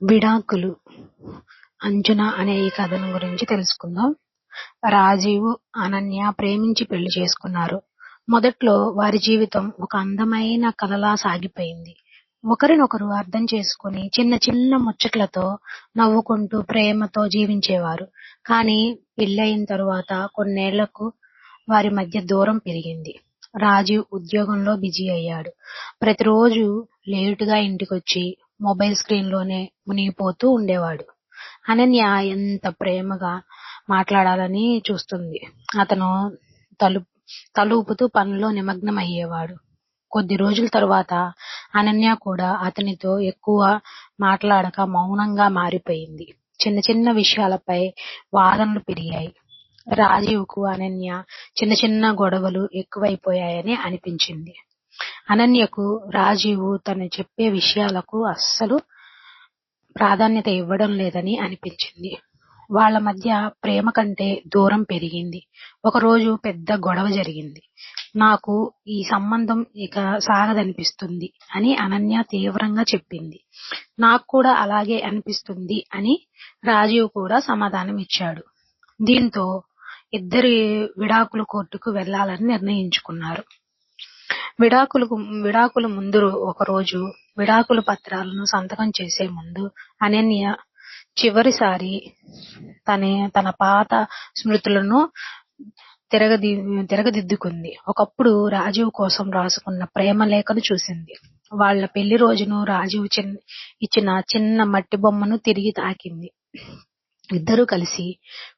విడాకులు అంజన అనే ఈ కథనం గురించి తెలుసుకుందాం. రాజీవ్, అనన్య ప్రేమించి పెళ్లి చేసుకున్నారు. మొదట్లో వారి జీవితం ఒక అందమైన కలలా సాగిపోయింది. ఒకరినొకరు అర్థం చేసుకుని చిన్న చిన్న ముచ్చట్లతో నవ్వుకుంటూ ప్రేమతో జీవించేవారు. కానీ పెళ్ళయిన తరువాత కొన్నేళ్లకు వారి మధ్య దూరం పెరిగింది. రాజీవ్ ఉద్యోగంలో బిజీ అయ్యాడు. ప్రతిరోజు లేటుగా ఇంటికొచ్చి మొబైల్ స్క్రీన్ లోనే మునిగిపోతూ ఉండేవాడు. అనన్య ఎంత ప్రేమగా మాట్లాడాలని చూస్తుంది. అతను తలూపుతూ పనిలో నిమగ్నం అయ్యేవాడు. కొద్ది రోజుల తరువాత అనన్య కూడా అతనితో ఎక్కువ మాట్లాడక మౌనంగా మారిపోయింది. చిన్న చిన్న విషయాలపై వాదనలు పెరిగాయి. రాజీవ్కు అనన్య చిన్న చిన్న గొడవలు ఎక్కువైపోయాయని అనిపించింది. అనన్యకు రాజీవ్ తను చెప్పే విషయాలకు అస్సలు ప్రాధాన్యత ఇవ్వడం లేదని అనిపించింది. వాళ్ళ మధ్య ప్రేమ కంటే దూరం పెరిగింది. ఒకరోజు పెద్ద గొడవ జరిగింది. నాకు ఈ సంబంధం ఇక సాగదనిపిస్తుంది అని అనన్య తీవ్రంగా చెప్పింది. నాకు కూడా అలాగే అనిపిస్తుంది అని రాజీవ్ కూడా సమాధానం ఇచ్చాడు. దీంతో ఇద్దరి విడాకుల కోర్టుకు వెళ్లాలని నిర్ణయించుకున్నారు. విడాకుల ముందు ఒకరోజు విడాకుల పత్రాలను సంతకం చేసే ముందు అనన్య చివరిసారి తన పాత స్మృతులను తిరగదిద్దుకుంది. ఒకప్పుడు రాజీవ్ కోసం రాసుకున్న ప్రేమ లేఖను చూసింది. వాళ్ళ పెళ్లి రోజును రాజీవ్ ఇచ్చిన చిన్న మట్టి బొమ్మను తిరిగి తాకింది. ఇద్దరూ కలిసి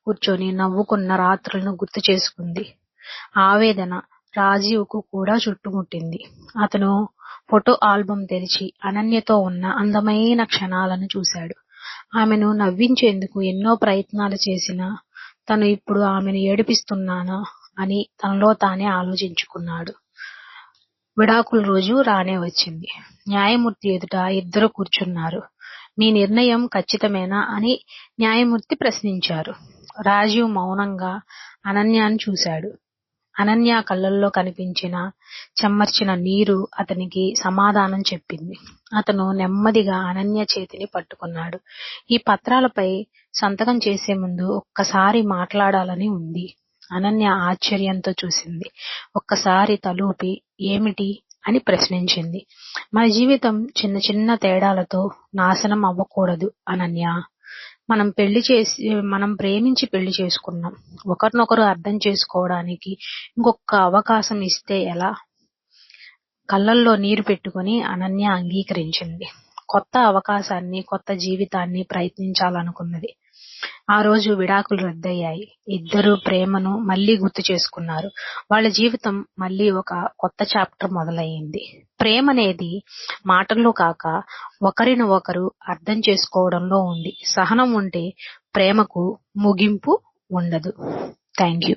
కూర్చొని నవ్వుకున్న రాత్రులను గుర్తు చేసుకుంది. ఆవేదన రాజీవ్కు కూడా చుట్టుముట్టింది. అతను ఫోటో ఆల్బం తెరిచి అనన్యతో ఉన్న అందమైన క్షణాలను చూశాడు. ఆమెను నవ్వించేందుకు ఎన్నో ప్రయత్నాలు చేసినా తను ఇప్పుడు ఆమెను ఏడిపిస్తున్నానా అని తనలో తానే ఆలోచించుకున్నాడు. విడాకుల రోజు రానే వచ్చింది. న్యాయమూర్తి ఎదుట ఇద్దరు కూర్చున్నారు. మీ నిర్ణయం ఖచ్చితమేనా అని న్యాయమూర్తి ప్రశ్నించారు. రాజీవ్ మౌనంగా అనన్యను చూశాడు. అనన్య కళ్ళల్లో కనిపించిన చెమ్మర్చిన నీరు అతనికి సమాధానం చెప్పింది. అతను నెమ్మదిగా అనన్య చేతిని పట్టుకున్నాడు. ఈ పత్రాలపై సంతకం చేసే ముందు ఒక్కసారి మాట్లాడాలని ఉంది. అనన్య ఆశ్చర్యంతో చూసింది. ఒక్కసారి తలూపి ఏమిటి అని ప్రశ్నించింది. మన జీవితం చిన్న చిన్న తేడాలతో నాశనం అవ్వకూడదు అనన్య. మనం ప్రేమించి పెళ్లి చేసుకున్నాం. ఒకరినొకరు అర్థం చేసుకోవడానికి ఇంకొక అవకాశం ఇస్తే ఎలా? కళ్ళల్లో నీరు పెట్టుకుని అనన్య అంగీకరించింది. కొత్త అవకాశాన్ని, కొత్త జీవితాన్ని ప్రయత్నించాలనుకున్నది. ఆ రోజు విడాకులు రద్దయ్యాయి. ఇద్దరు ప్రేమను మళ్లీ గుర్తు చేసుకున్నారు. వాళ్ళ జీవితం మళ్లీ ఒక కొత్త చాప్టర్ మొదలయ్యింది. ప్రేమనేది మాటల్లో కాక ఒకరిని ఒకరు అర్థం చేసుకోవడంలో ఉంది. సహనం ఉంటే ప్రేమకు ముగింపు ఉండదు. Thank you.